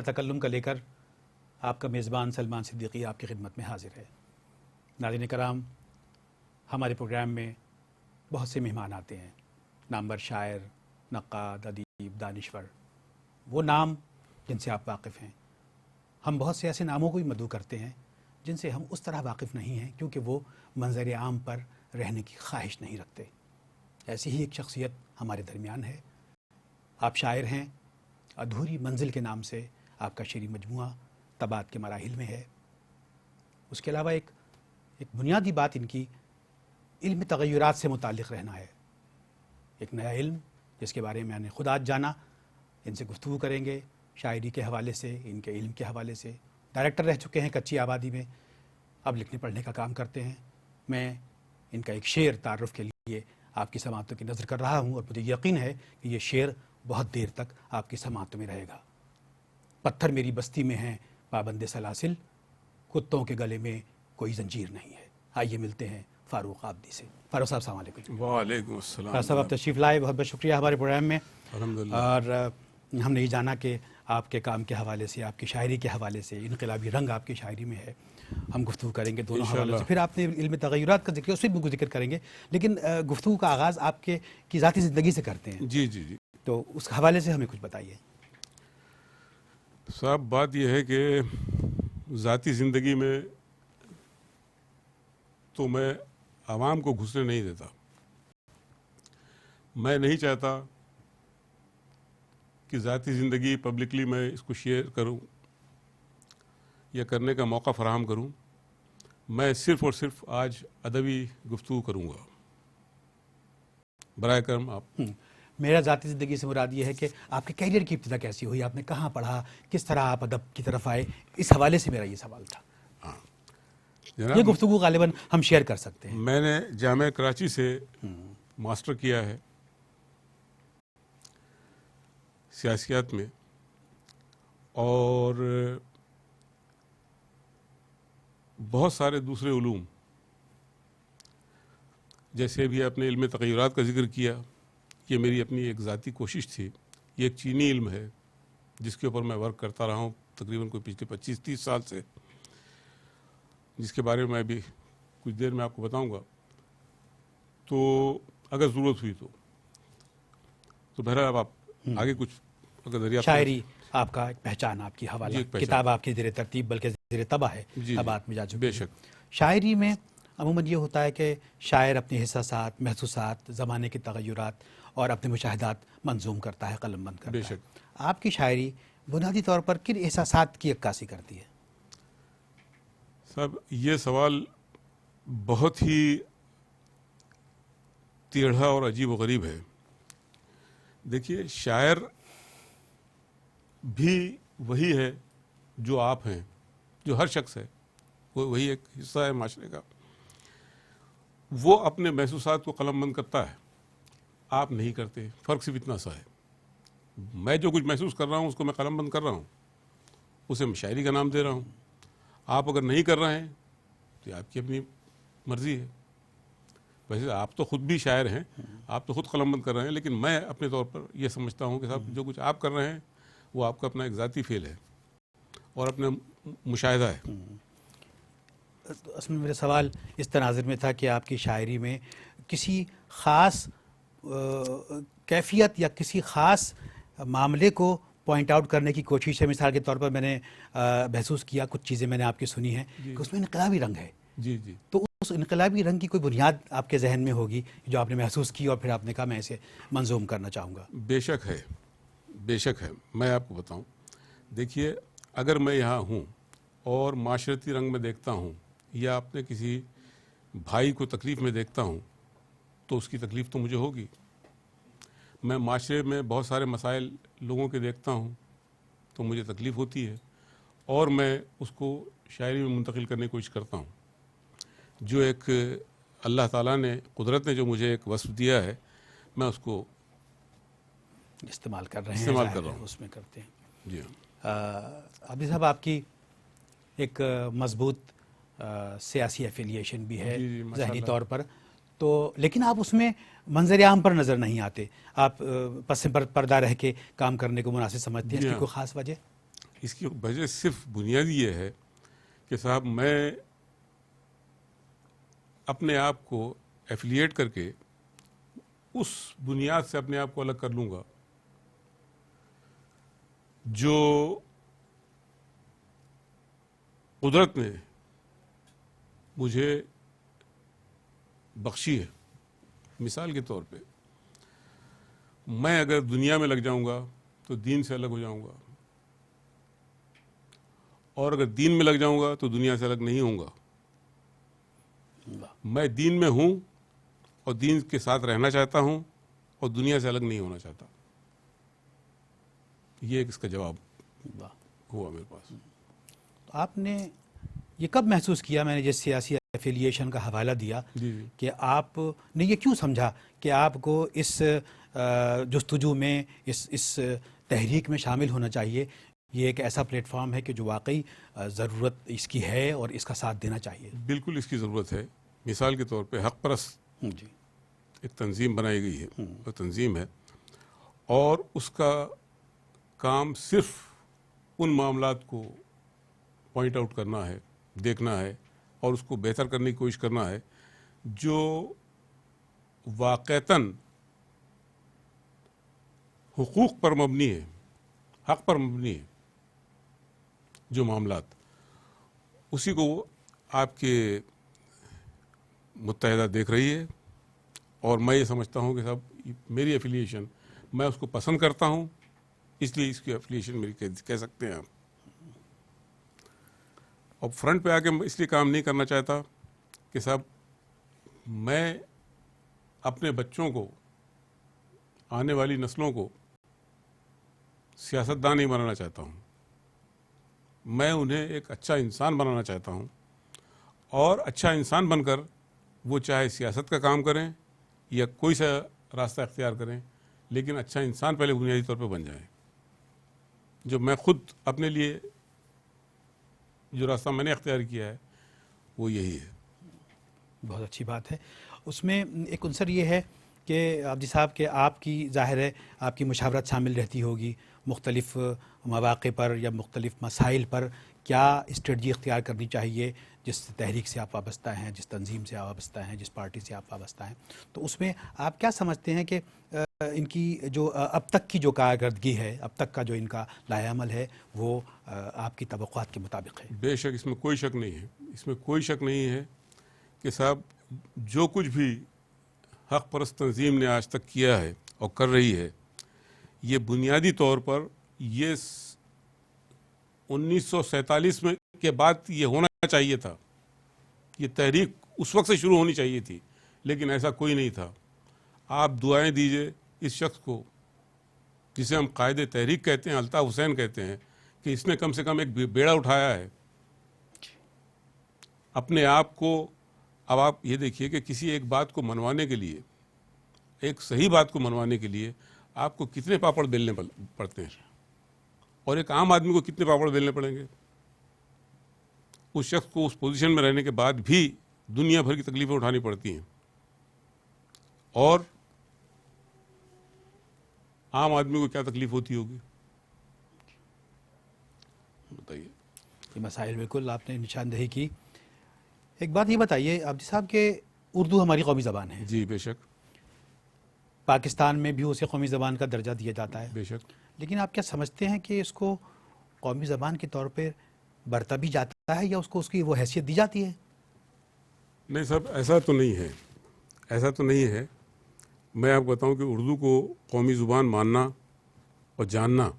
تکلم کا لے کر آپ کا میزبان سلمان صدیقی آپ کی خدمت میں حاضر ہے۔ ناظرین کرام، ہمارے پروگرام میں بہت سے مہمان آتے ہیں، نامور شاعر، نقاد، ادیب، دانشور، وہ نام جن سے آپ واقف ہیں۔ ہم بہت سے ایسے ناموں کو بھی مدعو کرتے ہیں جن سے ہم اس طرح واقف نہیں ہیں کیونکہ وہ منظر عام پر رہنے کی خواہش نہیں رکھتے۔ ایسی ہی ایک شخصیت ہمارے درمیان ہے۔ آپ شاعر ہیں، ادھوری منزل کے نام سے آپ کا شعری مجموعہ طباعت کے مراحل میں ہے۔ اس کے علاوہ ایک بنیادی بات ان کی علم تغیرات سے متعلق رہنا ہے، ایک نیا علم جس کے بارے میں میں نے خود آج جانا۔ ان سے گفتگو کریں گے شاعری کے حوالے سے، ان کے علم کے حوالے سے۔ ڈائریکٹر رہ چکے ہیں کچی آبادی میں، اب لکھنے پڑھنے کا کام کرتے ہیں۔ میں ان کا ایک شعر تعارف کے لیے آپ کی سماعتوں کی نظر کر رہا ہوں اور مجھے یقین ہے کہ یہ شعر بہت دیر تک آپ کی سماعتوں میں رہے گا۔ پتھر میری بستی میں ہیں پابند سلاسل، کتوں کے گلے میں کوئی زنجیر نہیں ہے۔ آئیے ملتے ہیں فاروق عابدی سے۔ فاروق صاحب السلام علیکم۔ وعلیکم السلام۔ فاروق صاحب آپ تشریف لائے، بہت بہت شکریہ ہمارے پروگرام میں۔ الحمدللہ۔ اور ہم نے یہ جانا کہ آپ کے کام کے حوالے سے، آپ کی شاعری کے حوالے سے انقلابی رنگ آپ کی شاعری میں ہے۔ ہم گفتگو کریں گے دونوں حوالوں سے، پھر آپ نے علم تغیرات کا ذکر، اس سے بھی ذکر کریں گے، لیکن گفتگو کا آغاز آپ کی ذاتی زندگی سے کرتے ہیں۔ جی جی جی، تو اس حوالے سے ہمیں کچھ بتائیے صاحب۔ بات یہ ہے کہ ذاتی زندگی میں تو میں عوام کو گھسنے نہیں دیتا۔ میں نہیں چاہتا کہ ذاتی زندگی پبلکلی میں اس کو شیئر کروں یا کرنے کا موقع فراہم کروں۔ میں صرف اور صرف آج ادبی گفتگو کروں گا۔ برائے کرم آپ۔ میرا ذاتی زندگی سے مراد یہ ہے کہ آپ کے کیریئر کی ابتدا کیسی ہوئی، آپ نے کہاں پڑھا، کس طرح آپ ادب کی طرف آئے، اس حوالے سے میرا یہ سوال تھا۔ یہ گفتگو غالباً ہم شیئر کر سکتے ہیں۔ میں نے جامعہ کراچی سے ماسٹر کیا ہے سیاسیات میں، اور بہت سارے دوسرے علوم، جیسے بھی اپنے علم تغیرات کا ذکر کیا، یہ میری اپنی ایک ذاتی کوشش تھی۔ یہ ایک چینی علم ہے جس کے اوپر میں ورک کرتا رہا ہوں تقریباً کوئی پچھلے 25-30 سال سے، جس کے بارے میں میں بھی کچھ دیر میں آپ کو بتاؤں گا، تو اگر ضرورت ہوئی تو بہرحال آپ آگے کچھ اگر دریافت۔ شاعری آپ کا ایک پہچان، آپ کی حوالہ، کتاب آپ کی زیر ترتیب بلکہ زیر طبع ہے، طباعت میں جا چکی ہے۔ بے شک۔ شاعری میں عموماً یہ ہوتا ہے کہ شاعر اپنے احساسات، محسوسات، زمانے کے تغیرات اور اپنے مشاہدات منظوم کرتا ہے، قلم بند کرتا ہے۔ بے شک۔ آپ کی شاعری بنیادی طور پر کن احساسات کی عکاسی کرتی ہے؟ صاحب یہ سوال بہت ہی ٹیڑھا اور عجیب و غریب ہے۔ دیکھیے، شاعر بھی وہی ہے جو آپ ہیں، جو ہر شخص ہے، وہ وہی ایک حصہ ہے معاشرے کا۔ وہ اپنے محسوسات کو قلم بند کرتا ہے، آپ نہیں کرتے۔ فرق صرف اتنا سا ہے، میں جو کچھ محسوس کر رہا ہوں اس کو میں قلم بند کر رہا ہوں، اسے میں شاعری کا نام دے رہا ہوں۔ آپ اگر نہیں کر رہے ہیں تو آپ کی اپنی مرضی ہے۔ ویسے آپ تو خود بھی شاعر ہیں، آپ تو خود قلم بند کر رہے ہیں، لیکن میں اپنے طور پر یہ سمجھتا ہوں کہ صاحب جو کچھ آپ کر رہے ہیں وہ آپ کا اپنا ایک ذاتی فعل ہے اور اپنا مشاہدہ ہے۔ اصل میں میرا سوال اس تناظر میں تھا کہ آپ کی شاعری میں کسی خاص کیفیت یا کسی خاص معاملے کو پوائنٹ آؤٹ کرنے کی کوشش ہے۔ مثال کے طور پر میں نے محسوس کیا، کچھ چیزیں میں نے آپ کی سنی ہیں کہ اس میں انقلابی رنگ ہے۔ جی جی۔ تو اس انقلابی رنگ کی کوئی بنیاد آپ کے ذہن میں ہوگی جو آپ نے محسوس کی اور پھر آپ نے کہا میں اسے منظوم کرنا چاہوں گا۔ بے شک ہے، بے شک ہے۔ میں آپ کو بتاؤں، دیکھیے، اگر میں یہاں ہوں اور معاشرتی رنگ میں دیکھتا ہوں یا اپنے کسی بھائی کو تکلیف میں دیکھتا ہوں تو اس کی تکلیف تو مجھے ہوگی۔ میں معاشرے میں بہت سارے مسائل لوگوں کے دیکھتا ہوں تو مجھے تکلیف ہوتی ہے، اور میں اس کو شاعری میں منتقل کرنے کی کوشش کرتا ہوں۔ جو ایک اللہ تعالیٰ نے، قدرت نے جو مجھے ایک وصف دیا ہے، میں اس کو استعمال کر رہے ہیں، استعمال کر رہا ہوں، اس میں کرتے ہیں۔ جی عابدی صاحب، آپ کی ایک مضبوط سیاسی ایفیلیشن بھی ہے ذہنی طور پر، تو لیکن آپ اس میں منظر عام پر نظر نہیں آتے، آپ پس پردہ رہ کے کام کرنے کو مناسب سمجھتے ہیں۔ اس کی کوئی خاص وجہ؟ اس کی وجہ صرف بنیادی یہ ہے کہ صاحب میں اپنے آپ کو ایفیلیٹ کر کے اس بنیاد سے اپنے آپ کو الگ کر لوں گا جو قدرت نے مجھے بخشی ہے. مثال کے طور پہ میں اگر دنیا میں لگ جاؤں گا تو دین سے الگ ہو جاؤں گا, اور اگر دین میں لگ جاؤں گا تو دنیا سے الگ نہیں ہوں گا. میں دین میں ہوں اور دین کے ساتھ رہنا چاہتا ہوں اور دنیا سے الگ نہیں ہونا چاہتا. یہ ایک اس کا جواب ہوا میرے پاس. آپ نے یہ کب محسوس کیا, میں نے جس سیاسی ایفیلیشن کا حوالہ دیا, جی کہ آپ نے یہ کیوں سمجھا کہ آپ کو اس جستجو میں اس تحریک میں شامل ہونا چاہیے, یہ ایک ایسا پلیٹ فارم ہے کہ جو واقعی ضرورت اس کی ہے اور اس کا ساتھ دینا چاہیے؟ بالکل اس کی ضرورت ہے. مثال کے طور پہ حق پرست جی, ایک تنظیم بنائی گئی ہے, وہ تنظیم ہے, اور اس کا کام صرف ان معاملات کو پوائنٹ آؤٹ کرنا ہے, دیکھنا ہے اور اس کو بہتر کرنے کی کوشش کرنا ہے جو واقعتاً حقوق پر مبنی ہے, حق پر مبنی ہے. جو معاملات اسی کو آپ کے متحدہ دیکھ رہی ہے, اور میں یہ سمجھتا ہوں کہ صاحب میری ایفیلیشن, میں اس کو پسند کرتا ہوں, اس لیے اس کی ایفیلیشن میری کہہ سکتے ہیں آپ. اور فرنٹ پہ آ کے اس لیے کام نہیں کرنا چاہتا کہ صاحب میں اپنے بچوں کو, آنے والی نسلوں کو سیاستدان نہیں بنانا چاہتا ہوں. میں انہیں ایک اچھا انسان بنانا چاہتا ہوں, اور اچھا انسان بن کر وہ چاہے سیاست کا کام کریں یا کوئی سا راستہ اختیار کریں, لیکن اچھا انسان پہلے بنیادی طور پہ بن جائیں. جو میں خود اپنے لیے جو راستہ میں نے اختیار کیا ہے وہ یہی ہے. بہت اچھی بات ہے. اس میں ایک عنصر یہ ہے کہ عابدی صاحب کہ آپ کی ظاہر ہے آپ کی مشاورت شامل رہتی ہوگی مختلف مواقع پر یا مختلف مسائل پر, کیا اسٹریٹجی اختیار کرنی چاہیے جس تحریک سے آپ وابستہ ہیں, جس تنظیم سے آپ وابستہ ہیں, جس پارٹی سے آپ وابستہ ہیں. تو اس میں آپ کیا سمجھتے ہیں کہ ان کی جو اب تک کی جو کارکردگی ہے, اب تک کا جو ان کا لائحہ عمل ہے, وہ آپ کی توقعات کے مطابق ہے؟ بے شک اس میں کوئی شک نہیں ہے, اس میں کوئی شک نہیں ہے کہ صاحب جو کچھ بھی حق پرست تنظیم نے آج تک کیا ہے اور کر رہی ہے, یہ بنیادی طور پر یہ 1947 میں کے بعد یہ ہونا چاہیے تھا. یہ تحریک اس وقت سے شروع ہونی چاہیے تھی, لیکن ایسا کوئی نہیں تھا. آپ دعائیں دیجئے اس شخص کو جسے ہم قائد تحریک کہتے ہیں, الطاف حسین کہتے ہیں, کہ اس نے کم سے کم ایک بیڑا اٹھایا ہے اپنے آپ کو. اب آپ یہ دیکھیے کہ کسی ایک بات کو منوانے کے لیے, ایک صحیح بات کو منوانے کے لیے آپ کو کتنے پاپڑ بیلنے پڑتے ہیں, اور ایک عام آدمی کو کتنے پاپڑ بیلنے پڑیں گے. اس شخص کو اس پوزیشن میں رہنے کے بعد بھی دنیا بھر کی تکلیفیں اٹھانی پڑتی ہیں, اور عام آدمی کو کیا تکلیف ہوتی ہوگی بتائیے. یہ مسائل بالکل آپ نے نشاندہی کی. ایک بات یہ بتائیے عابدی صاحب کہ اردو ہماری قومی زبان ہے, جی بے شک, پاکستان میں بھی اسے قومی زبان کا درجہ دیا جاتا ہے, بے شک. لیکن آپ کیا سمجھتے ہیں کہ اس کو قومی زبان کے طور پہ برتا بھی جاتا ہے یا اس کو اس کی وہ حیثیت دی جاتی ہے؟ نہیں صاحب ایسا تو نہیں ہے, ایسا تو نہیں ہے. میں آپ کو بتاؤں کہ اردو کو قومی زبان ماننا اور جاننا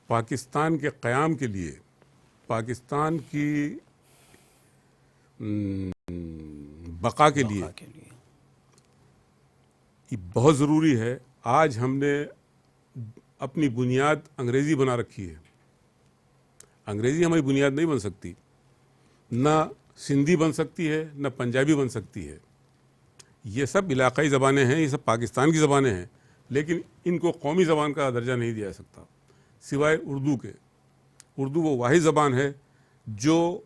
پاکستان کے قیام کے لیے, پاکستان کی بقا کے لیے یہ بہت ضروری ہے. آج ہم نے اپنی بنیاد انگریزی بنا رکھی ہے. انگریزی ہماری بنیاد نہیں بن سکتی, نہ سندھی بن سکتی ہے, نہ پنجابی بن سکتی ہے. یہ سب علاقائی زبانیں ہیں, یہ سب پاکستان کی زبانیں ہیں, لیکن ان کو قومی زبان کا درجہ نہیں دیا جا سکتا سوائے اردو کے. اردو وہ واحد زبان ہے جو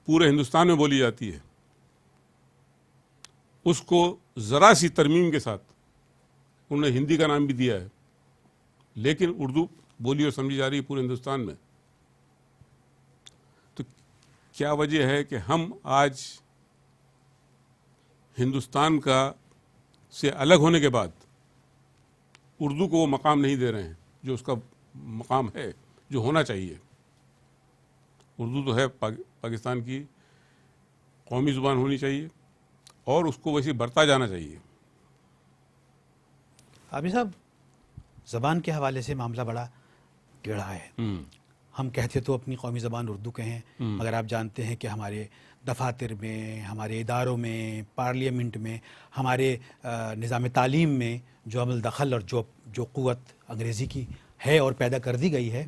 پورے ہندوستان میں بولی جاتی ہے. اس کو ذرا سی ترمیم کے ساتھ انہوں نے ہندی کا نام بھی دیا ہے, لیکن اردو بولی اور سمجھی جا رہی ہے پورے ہندوستان میں. تو کیا وجہ ہے کہ ہم آج ہندوستان کا سے الگ ہونے کے بعد اردو کو وہ مقام نہیں دے رہے ہیں جو اس کا مقام ہے، جو ہونا چاہیے. اردو تو ہے پاکستان کی قومی زبان ہونی چاہیے اور اس کو ویسے برتا جانا چاہیے. عابد صاحب، زبان کے حوالے سے معاملہ بڑا ٹیڑھا ہے. ہم کہتے تو اپنی قومی زبان اردو کے ہیں، مگر آپ جانتے ہیں کہ ہمارے دفاتر میں، ہمارے اداروں میں، پارلیمنٹ میں، ہمارے نظام تعلیم میں جو عمل دخل اور جو قوت انگریزی کی ہے اور پیدا کر دی گئی ہے،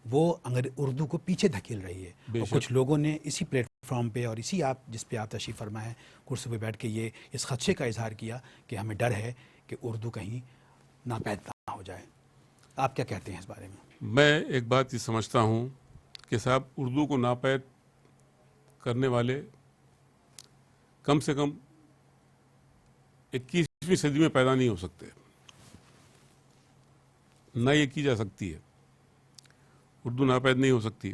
وہ اردو کو پیچھے دھکیل رہی ہے. اور کچھ لوگوں نے اسی پلیٹ فارم پہ اور اسی جس پہ آپ تشریف فرما ہے کرسی پہ بیٹھ کے اس خدشے کا اظہار کیا کہ ہمیں ڈر ہے کہ اردو کہیں ناپید نہ ہو جائے. آپ کیا کہتے ہیں اس بارے میں؟ میں ایک بات یہ سمجھتا ہوں کہ صاحب اردو کو ناپید کرنے والے کم سے کم 21ویں صدی میں پیدا نہیں ہو سکتے، نہ یہ کی جا سکتی ہے. اردو ناپید نہیں ہو سکتی.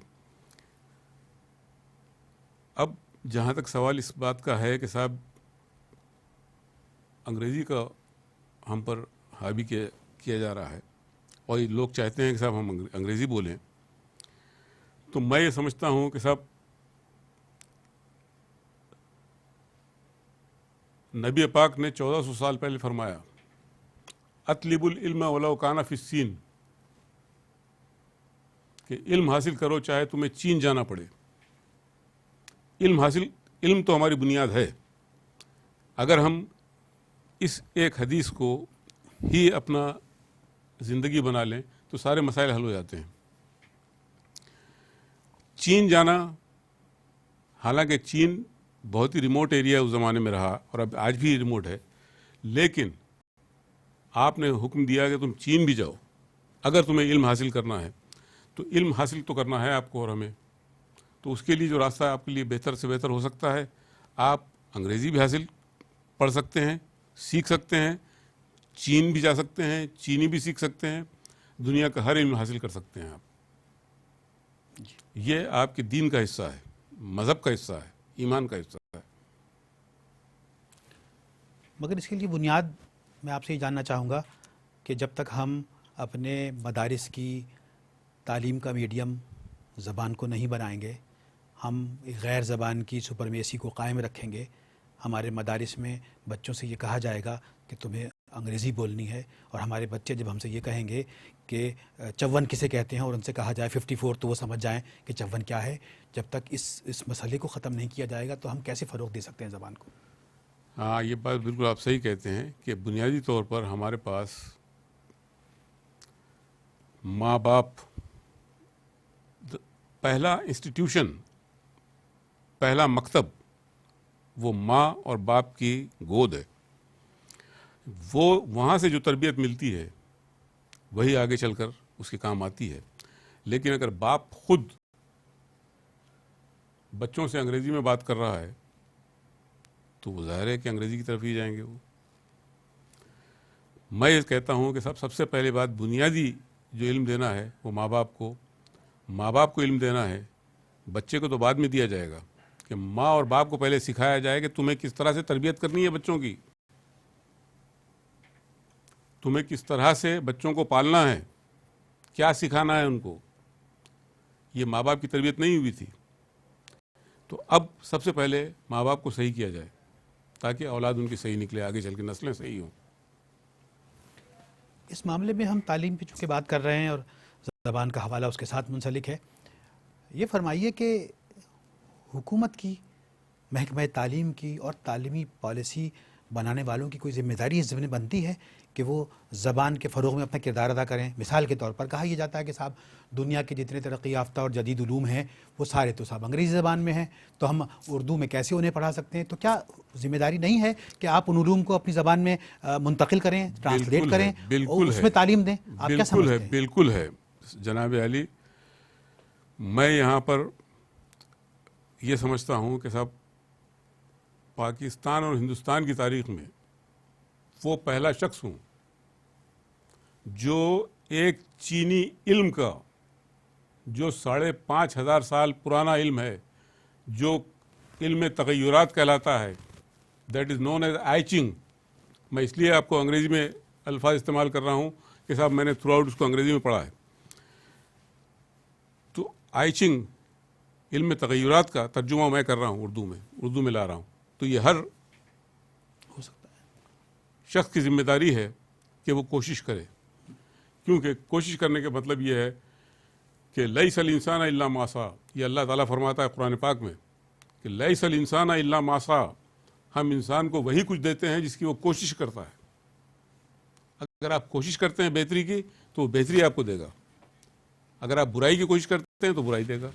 اب جہاں تک سوال اس بات کا ہے کہ صاحب انگریزی کا ہم پر حاوی کیا جا رہا ہے اور یہ لوگ چاہتے ہیں کہ صاحب ہم انگریزی بولیں، تو میں یہ سمجھتا ہوں کہ صاحب نبی پاک نے 1400 سال پہلے فرمایا اطلب العلم ولو کان فی الصین، کہ علم حاصل کرو چاہے تمہیں چین جانا پڑے. علم تو ہماری بنیاد ہے. اگر ہم اس ایک حدیث کو ہی اپنا زندگی بنا لیں تو سارے مسائل حل ہو جاتے ہیں. چین جانا، حالانکہ چین بہت ہی ریموٹ ایریا اس زمانے میں رہا اور اب آج بھی ریموٹ ہے، لیکن آپ نے حکم دیا کہ تم چین بھی جاؤ اگر تمہیں علم حاصل کرنا ہے. تو علم حاصل تو کرنا ہے آپ کو اور ہمیں، تو اس کے لیے جو راستہ آپ کے لیے بہتر سے بہتر ہو سکتا ہے، آپ انگریزی بھی حاصل پڑھ سکتے ہیں، سیکھ سکتے ہیں، چین بھی جا سکتے ہیں، چینی بھی سیکھ سکتے ہیں، دنیا کا ہر علم حاصل کر سکتے ہیں آپ. یہ آپ کے دین کا حصہ ہے، مذہب کا حصہ ہے، ایمان کا حصہ ہے. مگر اس کے لیے بنیاد میں آپ سے یہ جاننا چاہوں گا کہ جب تک ہم اپنے مدارس کی تعلیم کا میڈیم زبان کو نہیں بنائیں گے، ہم غیر زبان کی سپرمیسی کو قائم رکھیں گے. ہمارے مدارس میں بچوں سے یہ کہا جائے گا کہ تمہیں انگریزی بولنی ہے، اور ہمارے بچے جب ہم سے یہ کہیں گے کہ 54 کسے کہتے ہیں اور ان سے کہا جائے 54 تو وہ سمجھ جائیں کہ 54 کیا ہے. جب تک اس مسئلے کو ختم نہیں کیا جائے گا تو ہم کیسے فروغ دے سکتے ہیں زبان کو؟ ہاں، یہ بات بالکل آپ صحیح کہتے ہیں کہ بنیادی طور پر ہمارے پاس ماں باپ پہلا انسٹیٹیوشن، پہلا مکتب وہ ماں اور باپ کی گود ہے. وہ وہاں سے جو تربیت ملتی ہے وہی آگے چل کر اس کے کام آتی ہے. لیکن اگر باپ خود بچوں سے انگریزی میں بات کر رہا ہے تو وہ ظاہر ہے کہ انگریزی کی طرف ہی جائیں گے وہ. میں یہ کہتا ہوں کہ سب سے پہلے بات بنیادی جو علم دینا ہے وہ ماں باپ کو علم دینا ہے. بچے کو تو بعد میں دیا جائے گا، کہ ماں اور باپ کو پہلے سکھایا جائے کہ تمہیں کس طرح سے تربیت کرنی ہے بچوں کی، تمہیں کس طرح سے بچوں کو پالنا ہے، کیا سکھانا ہے ان کو. یہ ماں باپ کی تربیت نہیں ہوئی تھی. تو اب سب سے پہلے ماں باپ کو صحیح کیا جائے تاکہ اولاد ان کی صحیح نکلے، آگے چل کے نسلیں صحیح ہوں. اس معاملے میں ہم تعلیم پہ چونکہ بات کر رہے ہیں اور زبان کا حوالہ اس کے ساتھ منسلک ہے، یہ فرمائیے کہ حکومت کی، محکمہ تعلیم کی اور تعلیمی پالیسی بنانے والوں کی کوئی ذمہ داری اس ضمن بنتی ہے کہ وہ زبان کے فروغ میں اپنا کردار ادا کریں. مثال کے طور پر کہا یہ جاتا ہے کہ صاحب دنیا کے جتنے ترقی یافتہ اور جدید علوم ہیں وہ سارے تو صاحب انگریزی زبان میں ہیں، تو ہم اردو میں کیسے انہیں پڑھا سکتے ہیں؟ تو کیا ذمہ داری نہیں ہے کہ آپ ان علوم کو اپنی زبان میں منتقل کریں، ٹرانسلیٹ کریں اور اس میں تعلیم دیں؟ آپ کیا سمجھتے ہیں؟ بالکل ہے جناب علی. میں یہاں پر یہ سمجھتا ہوں کہ صاحب پاکستان اور ہندوستان کی تاریخ میں وہ پہلا شخص ہوں جو ایک چینی علم کا جو 5,500 سال پرانا علم ہے، جو علم تغیرات کہلاتا ہے، that is known as I چنگ. میں اس لیے آپ کو انگریزی میں الفاظ استعمال کر رہا ہوں کہ صاحب میں نے تھرو آؤٹ اس کو انگریزی میں پڑھا ہے. تو آئی چنگ علم تغیرات کا ترجمہ میں کر رہا ہوں اردو میں لا رہا ہوں. تو یہ ہر ہو سکتا ہے شخص کی ذمہ داری ہے کہ وہ کوشش کرے، کیونکہ کوشش کرنے کا مطلب یہ ہے کہ لیس الانسان الا ما سعی. یہ اللہ تعالیٰ فرماتا ہے قرآن پاک میں کہ لیس الانسان الا ما سعی. ہم انسان کو وہی کچھ دیتے ہیں جس کی وہ کوشش کرتا ہے. اگر آپ کوشش کرتے ہیں بہتری کی تو وہ بہتری آپ کو دے گا، اگر آپ برائی کی کوشش کرتے ہیں تو برائی دے گا.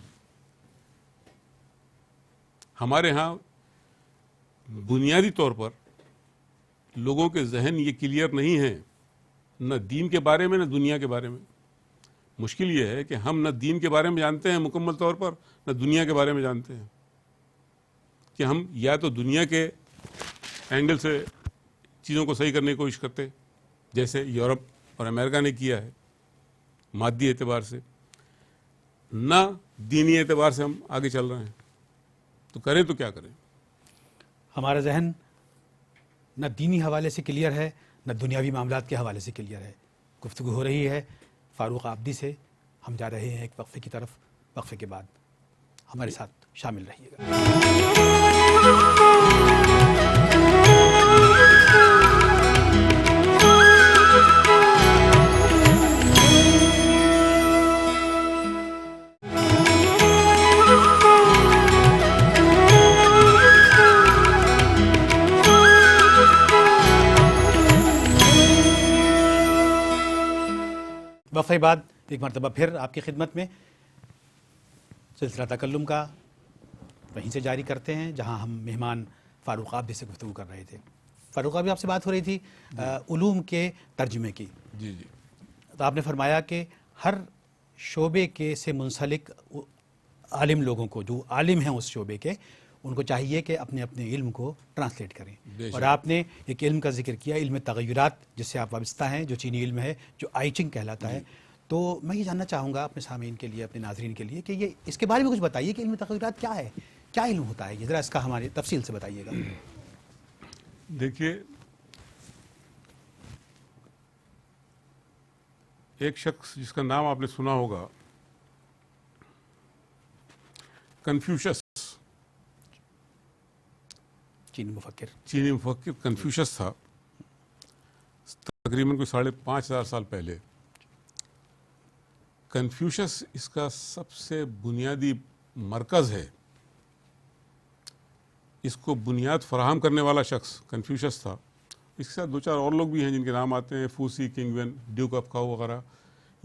ہمارے ہاں بنیادی طور پر لوگوں کے ذہن یہ کلیئر نہیں ہیں، نہ دین کے بارے میں نہ دنیا کے بارے میں. مشکل یہ ہے کہ ہم نہ دین کے بارے میں جانتے ہیں مکمل طور پر، نہ دنیا کے بارے میں جانتے ہیں. کہ ہم یا تو دنیا کے اینگل سے چیزوں کو صحیح کرنے کی کوشش کرتے جیسے یورپ اور امریکہ نے کیا ہے مادی اعتبار سے، نہ دینی اعتبار سے ہم آگے چل رہے ہیں. تو کریں تو کیا کریں؟ ہمارا ذہن نہ دینی حوالے سے کلیئر ہے نہ دنیاوی معاملات کے حوالے سے کلیئر ہے. گفتگو ہو رہی ہے فاروق عابدی سے. ہم جا رہے ہیں ایک وقفے کی طرف. وقفے کے بعد ہمارے ساتھ شامل رہیے گا. وقفے بعد ایک مرتبہ پھر آپ کی خدمت میں سلسلہ تکلم کا وہیں سے جاری کرتے ہیں جہاں ہم مہمان فاروق عابدی سے گفتگو کر رہے تھے. فاروق عابدی، آپ سے بات ہو رہی تھی علوم کے ترجمے کی. جی. تو آپ نے فرمایا کہ ہر شعبے کے سے منسلک عالم لوگوں کو، جو عالم ہیں اس شعبے کے، ان کو چاہیے کہ اپنے اپنے علم کو ٹرانسلیٹ کریں. اور آپ نے ایک علم کا ذکر کیا، علم تغیرات، جس سے آپ وابستہ ہیں، جو چینی علم ہے، جو آئی چنگ کہلاتا ہے. تو میں یہ جاننا چاہوں گا اپنے سامعین کے لیے، اپنے ناظرین کے لیے، کہ یہ اس کے بارے میں کچھ بتائیے کہ علم تغیرات کیا ہے، کیا علم ہوتا ہے. یہ ذرا اس کا ہماری تفصیل سے بتائیے گا. دیکھیے، ایک شخص جس کا نام آپ نے سنا ہوگا، کنفیوشس، چینی مفکر کنفیوشس تھا. تقریباً کوئی 5,500 سال پہلے. کنفیوشس اس کا سب سے بنیادی مرکز ہے. اس کو بنیاد فراہم کرنے والا شخص کنفیوشس تھا. اس کے ساتھ 2-4 اور لوگ بھی ہیں جن کے نام آتے ہیں، Fossey, king Wayne, duke of cow وغیرہ.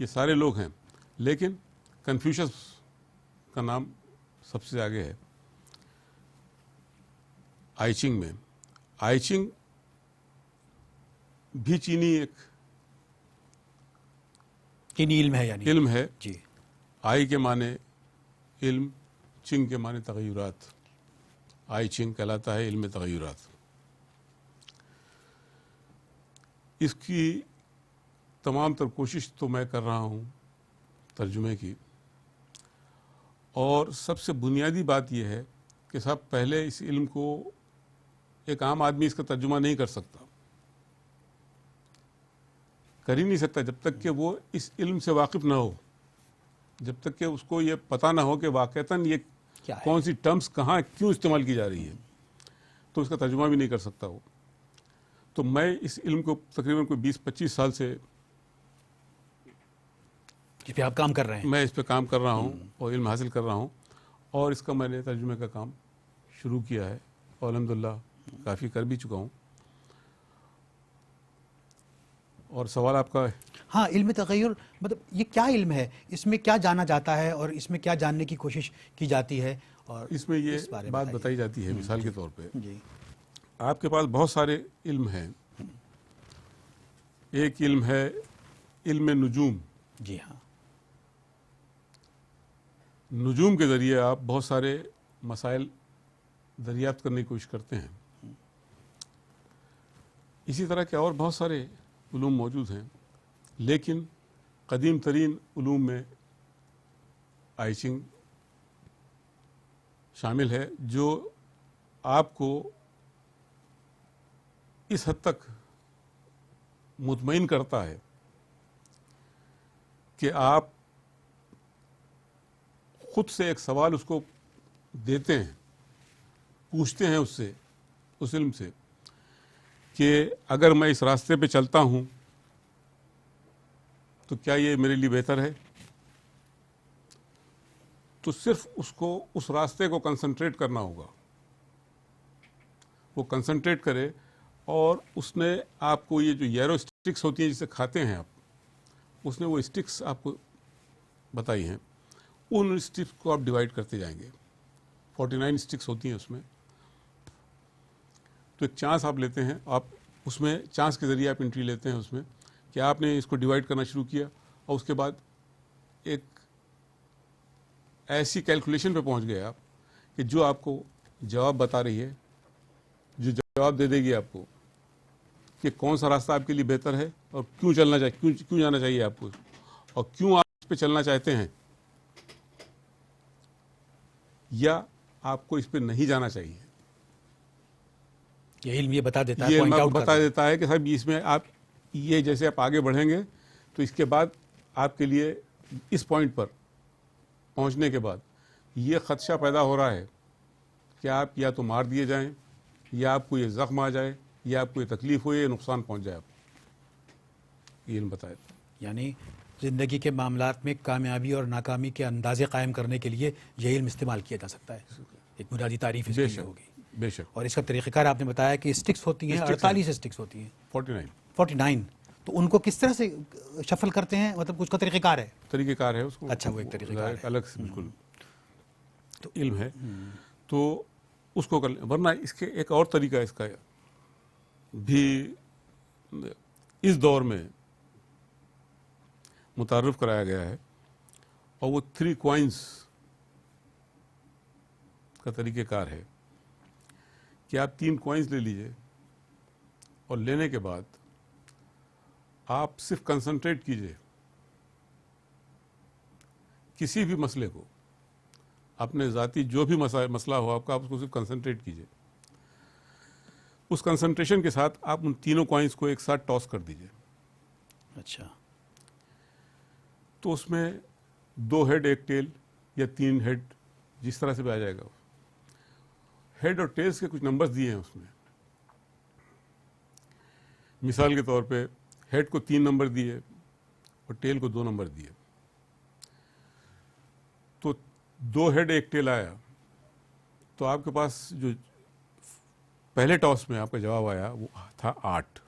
یہ سارے لوگ ہیں، لیکن کنفیوشس کا نام سب سے آگے ہے. آئی چنگ میں، آئی چنگ بھی چینی ایک چینی علم ہے، یعنی علم ہے. جی. آئی کے معنی علم، چنگ کے معنی تغیرات. آئی چنگ کہلاتا ہے علم تغیرات. اس کی تمام تر کوشش تو میں کر رہا ہوں ترجمے کی. اور سب سے بنیادی بات یہ ہے کہ صاحب پہلے اس علم کو ایک عام آدمی اس کا ترجمہ نہیں کر سکتا، کر ہی نہیں سکتا جب تک کہ وہ اس علم سے واقف نہ ہو، جب تک کہ اس کو یہ پتہ نہ ہو کہ واقعتاً یہ کون سی ٹرمز کہاں کیوں استعمال کی جا رہی ہے، تو اس کا ترجمہ بھی نہیں کر سکتا وہ. تو میں اس علم کو تقریباً کوئی 20-25 سال سے جس پہ آپ کام کر رہے ہیں. میں اس پہ کام کر رہا ہوں اور علم حاصل کر رہا ہوں، اور اس کا میں نے ترجمے کا کام شروع کیا ہے اور الحمدللہ کافی کر بھی چکا ہوں. اور سوال آپ کا ہے؟ ہاں، علم تغیر مطلب یہ کیا علم ہے، اس میں کیا جانا جاتا ہے اور اس میں کیا جاننے کی کوشش کی جاتی ہے؟ اور اس میں یہ بات بتائی جاتی ہے مثال کے طور پہ، آپ کے پاس بہت سارے علم ہیں. ایک علم ہے علم نجوم. جی ہاں. نجوم کے ذریعے آپ بہت سارے مسائل دریافت کرنے کی کوشش کرتے ہیں. اسی طرح کے اور بہت سارے علوم موجود ہیں، لیکن قدیم ترین علوم میں آئی چنگ شامل ہے، جو آپ کو اس حد تک مطمئن کرتا ہے کہ آپ خود سے ایک سوال اس کو دیتے ہیں، پوچھتے ہیں اس سے، اس علم سے، کہ اگر میں اس راستے پہ چلتا ہوں تو کیا یہ میرے لیے بہتر ہے؟ تو صرف اس کو اس راستے کو کنسنٹریٹ کرنا ہوگا، وہ کنسنٹریٹ کرے، اور اس نے آپ کو یہ جو یارو اسٹکس ہوتی ہیں جسے کھاتے ہیں آپ، اس نے وہ اسٹکس آپ کو بتائی ہیں، ان اسٹکس کو آپ ڈیوائڈ کرتے جائیں گے. 49 اسٹکس ہوتی ہیں اس میں. تو ایک چانس آپ لیتے ہیں، آپ اس میں چانس کے ذریعے آپ انٹری لیتے ہیں اس میں، کہ آپ نے اس کو ڈیوائڈ کرنا شروع کیا، اور اس کے بعد ایک ایسی کیلکولیشن پہ پہنچ گئے آپ کہ جو آپ کو جواب بتا رہی ہے، جو جواب دے دے گی آپ کو کہ کون سا راستہ آپ کے لیے بہتر ہے، اور کیوں چلنا چاہیے، کیوں جانا چاہیے آپ کو، اور کیوں آپ اس پہ چلنا چاہتے ہیں، یا آپ کو اس پہ نہیں جانا چاہیے. یہ علم یہ بتا دیتا ہے، یہ پوائنٹ آؤٹ بتا دیتا ہے کہ صاحب اس میں آپ یہ جیسے آپ آگے بڑھیں گے تو اس کے بعد آپ کے لیے اس پوائنٹ پر پہنچنے کے بعد یہ خدشہ پیدا ہو رہا ہے کہ آپ یا تو مار دیے جائیں، یا آپ کو یہ زخم آ جائے، یا آپ کو یہ تکلیف ہو، یا نقصان پہنچ جائے آپ کو. یہ علم بتایا تھا. یعنی زندگی کے معاملات میں کامیابی اور ناکامی کے اندازے قائم کرنے کے لیے یہ علم استعمال کیا جا سکتا ہے. ایک بنیادی تعریف اس بے کی یہ شک، ہوگی. بے شک. اور اس کا طریقہ کار آپ نے بتایا کہ اسٹکس ہوتی ہیں، 48 اسٹکس ہوتی ہیں، 49. تو ان کو کس طرح سے شفل کرتے ہیں، مطلب کچھ کا طریقہ کار ہے؟ طریقہ کار ہے اس کو. اچھا، وہ ایک طریقہ کار ہے. الگ سے بالکل علم ہے. تو اس کو کر لیں، ورنہ اس کے ایک اور طریقہ اس کا بھی اس دور میں متعارف کرایا گیا ہے، اور وہ 3 کوائنس کا طریقہ کار ہے کہ آپ 3 کوائنس لے لیجئے، اور لینے کے بعد آپ صرف کنسنٹریٹ کیجئے کسی بھی مسئلے کو، اپنے ذاتی جو بھی مسئلہ ہو آپ کا، آپ اس کو صرف کنسنٹریٹ کیجئے. اس کنسنٹریشن کے ساتھ آپ ان تینوں کوائنس کو ایک ساتھ ٹاس کر دیجئے. اچھا. تو اس میں 2 ہیڈ 1 ٹیل یا 3 ہیڈ، جس طرح سے بھی آ جائے گا. ہیڈ اور ٹیلز کے کچھ نمبرز دیے ہیں اس میں. مثال کے طور پہ ہیڈ کو 3 نمبر دیے اور ٹیل کو 2 نمبر دیے. تو 2 ہیڈ 1 ٹیل آیا تو آپ کے پاس جو پہلے ٹاس میں آپ کا جواب آیا وہ تھا 8.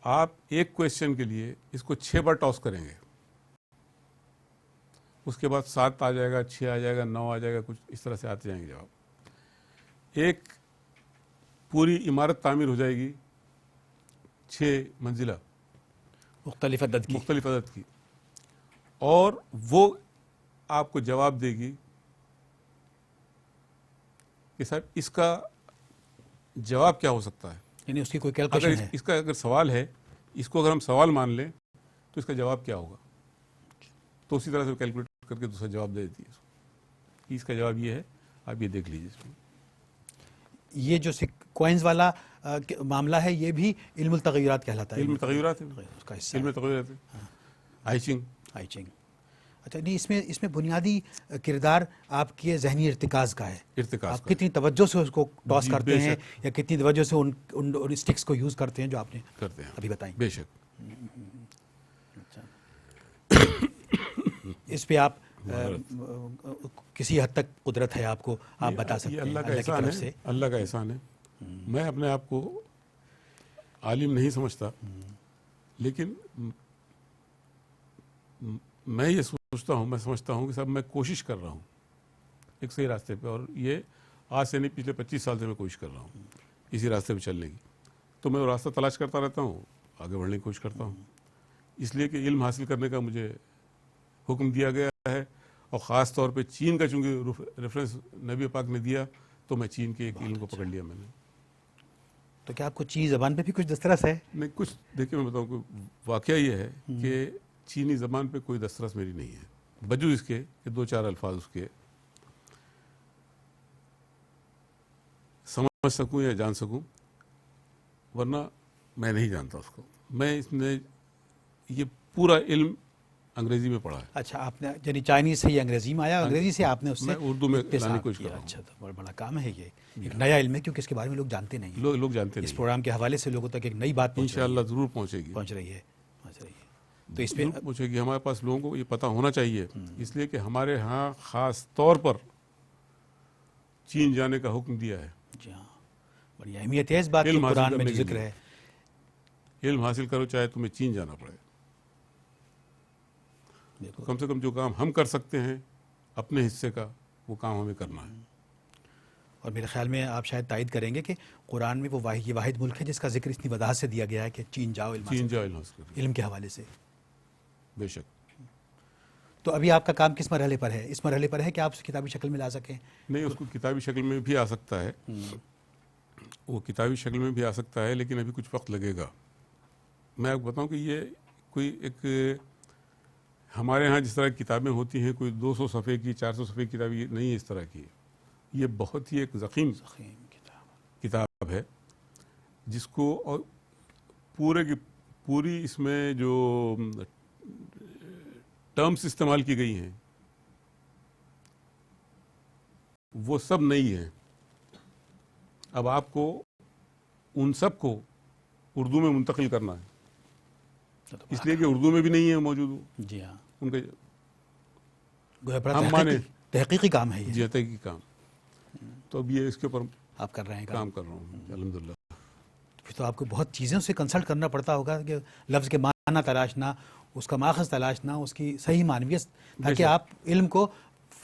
آپ ایک کویشچن کے لیے اس کو 6 بار ٹاس کریں گے، اس کے بعد 7 آ جائے گا، 6 آ جائے گا، 9 آ جائے گا، کچھ اس طرح سے آتے جائیں گے جواب. ایک پوری عمارت تعمیر ہو جائے گی 6 منزلہ مختلف عدد کی، اور وہ آپ کو جواب دے گی کہ صاحب اس کا جواب کیا ہو سکتا ہے. یعنی اس کی کوئی اگر کیلکولیشن ہے. اس کا اگر سوال ہے، اس کو اگر ہم سوال مان لیں تو اس کا جواب کیا ہوگا. تو اسی طرح سے کیلکولیٹ کر کے دوسرا جواب دے دیتی ہے. اس کا جواب یہ ہے، آپ یہ دیکھ لیجیے. اس میں یہ جو کوائنز والا معاملہ ہے، یہ بھی علم التغیرات کہلاتا ہے. علم تغیرات ہے، اس کا حصہ علم تغیرات ہے. آئی چنگ. اچھا. نہیں، اس میں بنیادی کردار آپ کے ذہنی ارتکاز کا ہے. ارتکاز آپ کتنی توجہ سے اس کو ٹاس جی، کرتے بے ہیں، شک. یا کتنی توجہ سے ان اسٹکس کو یوز کرتے ہیں جو آپ نے کرتے ہیں. ابھی بتائیں. بے شک. اس پہ آپ کسی حد تک قدرت ہے آپ کو، آپ بتا سکتے ہیں. اللہ کا کی احسان طرف ہے، سے اللہ کا احسان ہے. میں اپنے آپ کو عالم نہیں سمجھتا، لیکن میں یہ سوچتا ہوں، میں سمجھتا ہوں کہ صاحب میں کوشش کر رہا ہوں ایک صحیح راستے پہ، اور یہ آج سے نہیں، پچھلے 25 سال سے میں کوشش کر رہا ہوں اسی راستے پہ چلنے کی. تو میں وہ راستہ تلاش کرتا رہتا ہوں، آگے بڑھنے کی کوشش کرتا ہوں. اس لیے کہ علم حاصل کرنے کا مجھے حکم دیا گیا ہے، اور خاص طور پہ چین کا چونکہ ریفرنس نبی پاک نے دیا، تو میں چین کے ایک علم کو پکڑ لیا میں نے. تو کیا آپ کو چینی زبان پہ بھی کچھ دسترس ہے؟ نہیں، کچھ دیکھیں میں بتاؤں کہ واقعہ یہ ہے کہ چینی زبان پہ کوئی دسترس میری نہیں ہے، بجو اس کے کہ 2-4 الفاظ اس کے سمجھ سکوں یا جان سکوں، ورنہ میں نہیں جانتا اس کو. میں اس نے یہ پورا علم انگریزی میں پڑھا ہے. اچھا، آپ نے یعنی چائنیز سے یہ انگریزی میں آیا، انگریزی سے آپ نے اس سے میں اردو میں اتصال لانے کی کوشش کیا. کر رہا ہوں. اچھا، تو بڑا بڑا کام ہے یہ، ایک نیا علم ہے کیونکہ اس کے بارے میں لوگ جانتے نہیں ہیں. لوگ جانتے اس نہیں. پروگرام کے حوالے سے لوگوں تک ایک نئی بات انشاءاللہ ضرور پہنچے گی. پہنچ رہی ہے. تو اس پہ ضرور پہنچے گی. ہمارے پاس لوگوں کو یہ پتہ ہونا چاہیے، اس لیے کہ ہمارے ہاں خاص طور پر چین جانے کا حکم دیا ہے. جی ہاں، بڑی اہمیت ہے اس بات کی. علم حاصل قرآن میں کرنے جو کے ذکر لیے. ہے، علم حاصل کرو چاہے تمہیں چین جانا پڑے. بالکل. کم سے کم جو کام ہم کر سکتے ہیں اپنے حصے کا، وہ کام ہمیں کرنا ہے. اور میرے خیال میں آپ شاید تائید کریں گے کہ قرآن میں وہ یہ واحد ملک ہے جس کا ذکر اتنی وضاحت سے دیا گیا ہے کہ چین جاؤ علم چین حاصل جاؤ علم حاصل کرو. علم کے حوالے سے. بے شک. تو ابھی آپ کا کام کس مرحلے پر ہے؟ اس مرحلے پر ہے کہ آپ اسے کتابی شکل میں لا سکیں؟ نہیں، اس کو کتابی شکل میں بھی آ سکتا ہے، وہ کتابی شکل میں بھی آ سکتا ہے، لیکن ابھی کچھ وقت لگے گا. میں آپ کو بتاؤں کہ یہ کوئی ایک ہمارے ہاں جس طرح کی کتابیں ہوتی ہیں، کوئی 200 صفحے کی 400 صفحے کی کتاب یہ نہیں ہے اس طرح کی. یہ بہت ہی ایک ضخیم کتاب ہے، جس کو اور پورے کی پوری اس میں جو ٹرمز استعمال کی گئی ہیں وہ سب نئی ہیں. اب آپ کو ان سب کو اردو میں منتقل کرنا ہے، اس لیے کہ اردو میں بھی نہیں ہے موجود وہ. جی ہاں، ان کا گویا بڑا ہم مانے تحقیقی کام ہے یہ. جیتے کی کام. تو اب یہ اس کے اوپر آپ کر رہے ہیں کام کر رہا ہوں الحمدللہ. پھر تو آپ کو بہت چیزوں سے کنسلٹ کرنا پڑتا ہوگا کہ لفظ کے معنی تلاشنا، اس کا ماخذ تلاشنا، اس کی صحیح معنویت، تاکہ آپ علم کو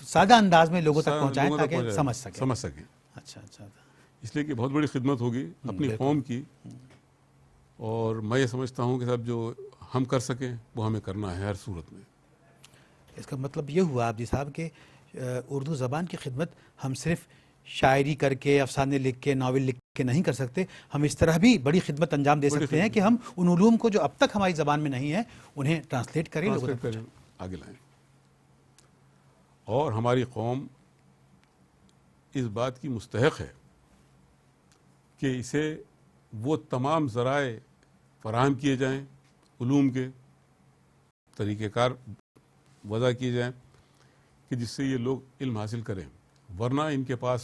سادہ انداز میں لوگوں تک پہنچائیں تاکہ سمجھ سکیں. اچھا. اس لیے کہ بہت بڑی خدمت ہوگی اپنی قوم کی، اور میں یہ سمجھتا ہوں کہ صاحب جو ہم کر سکیں وہ ہمیں کرنا ہے ہر صورت میں. اس کا مطلب یہ ہوا آپ جی صاحب کہ اردو زبان کی خدمت ہم صرف شاعری کر کے، افسانے لکھ کے، ناول لکھ کے نہیں کر سکتے، ہم اس طرح بھی بڑی خدمت انجام دے سکتے ہیں کہ ہم ان علوم کو جو اب تک ہماری زبان میں نہیں ہیں انہیں ٹرانسلیٹ کریں، لوگوں تک آگے لائیں. اور ہماری قوم اس بات کی مستحق ہے کہ اسے وہ تمام ذرائع فراہم کیے جائیں، علوم کے طریقہ کار وضع کیے جائیں کہ جس سے یہ لوگ علم حاصل کریں. ورنہ ان کے پاس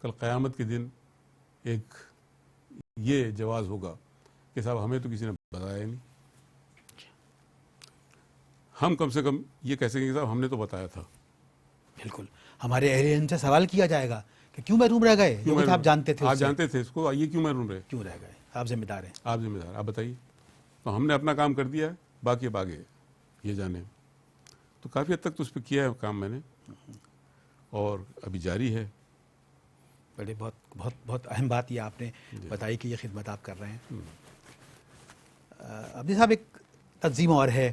کل قیامت کے دن ایک یہ جواز ہوگا کہ صاحب ہمیں تو کسی نے بتایا نہیں. ہم کم سے کم یہ کہہ سکیں کہ صاحب ہم نے تو بتایا تھا. بالکل. ہمارے اہل علم سے سوال کیا جائے گا کہ کیوں محروم رہ گئے، جو کچھ آپ جانتے تھے، آپ جانتے تھے اس کو، یہ کیوں محروم رہے، کیوں رہ گئے، آپ ذمہ دار ہیں. آپ ذمہ دار، آپ بتائیے. تو ہم نے اپنا کام کر دیا ہے، باقی اب آگے یہ جانے. تو کافی حد تک تو اس پہ کیا ہے کام میں نے، اور ابھی جاری ہے. بڑے بہت اہم بات یہ آپ نے بتائی کہ یہ خدمت آپ کر رہے ہیں. عبدی صاحب، ایک تنظیم اور ہے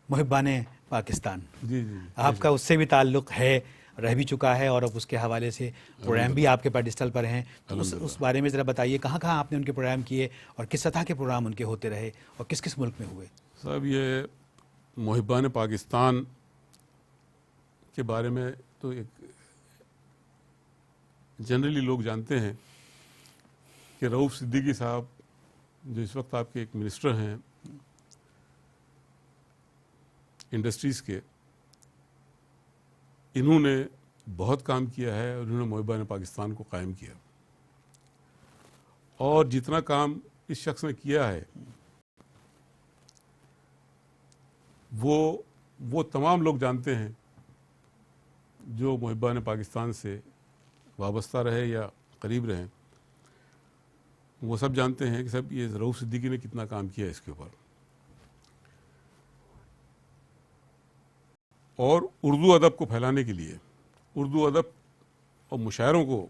محبان پاکستان. جی آپ کا اس سے بھی تعلق ہے، رہ بھی چکا ہے، اور اب اس کے حوالے سے پروگرام بھی آپ کے پیڈسٹل پر ہیں. تو اس بارے میں ذرا بتائیے، کہاں کہاں آپ نے ان کے پروگرام کیے اور کس سطح کے پروگرام ان کے ہوتے رہے اور کس کس ملک میں ہوئے؟ صاحب یہ محبان پاکستان کے بارے میں تو ایک جنرلی لوگ جانتے ہیں کہ رؤوف صدیقی صاحب جو اس وقت آپ کے ایک منسٹر ہیں انڈسٹریز کے، انہوں نے بہت کام کیا ہے اور انہوں نے محبان پاکستان کو قائم کیا. اور جتنا کام اس شخص نے کیا ہے وہ تمام لوگ جانتے ہیں جو محبان پاکستان سے وابستہ رہے یا قریب رہیں. وہ سب جانتے ہیں کہ صاحب یہ رؤوف صدیقی نے کتنا کام کیا اس کے اوپر. اور اردو ادب کو پھیلانے کے لیے، اردو ادب اور مشاعروں کو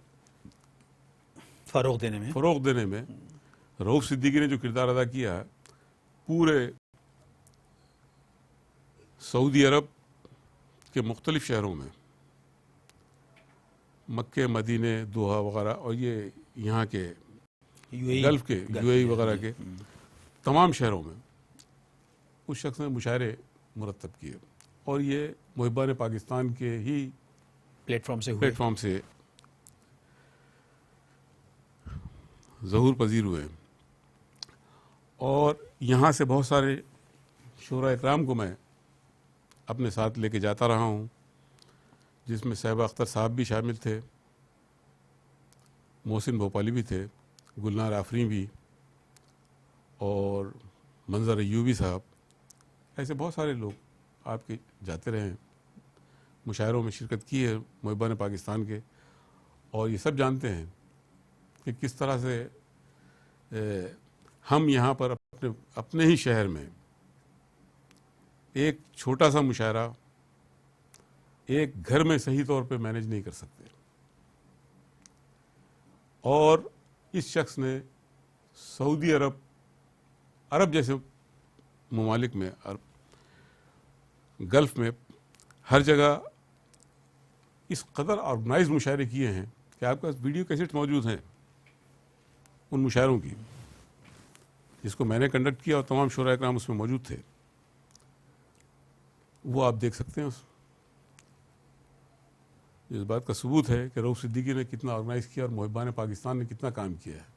فروغ دینے میں رؤوف صدیقی نے جو کردار ادا کیا ہے، پورے سعودی عرب کے مختلف شہروں میں، مکہ، مدینے، دوحہ وغیرہ، اور یہ یہاں کے گلف کے یو اے ای وغیرہ کے تمام شہروں میں اس شخص نے مشاعرے مرتب کیے اور یہ محبان پاکستان کے ہی پلیٹ فارم سے ظہور پذیر ہوئے اور یہاں سے بہت سارے شعراء اکرام کو میں اپنے ساتھ لے کے جاتا رہا ہوں، جس میں صاحب اختر صاحب بھی شامل تھے، محسن بھوپالی بھی تھے، گلنار آفرین بھی اور منظر ایوبی صاحب، ایسے بہت سارے لوگ آپ کے جاتے رہے ہیں، مشاعروں میں شرکت کی ہے محبان پاکستان کے، اور یہ سب جانتے ہیں کہ کس طرح سے ہم یہاں پر اپنے ہی شہر میں ایک چھوٹا سا مشاعرہ ایک گھر میں صحیح طور پہ مینیج نہیں کر سکتے، اور اس شخص نے سعودی عرب جیسے ممالک میں، گلف میں ہر جگہ اس قدر آرگنائز مشاعرے کیے ہیں کہ آپ کے پاس ویڈیو کیسٹ موجود ہیں ان مشاعروں کی، جس کو میں نے کنڈکٹ کیا اور تمام شعراء اکرام اس میں موجود تھے، وہ آپ دیکھ سکتے ہیں۔ اس بات کا ثبوت ہے کہ رؤوف صدیقی نے کتنا آرگنائز کیا اور محبان پاکستان نے کتنا کام کیا ہے۔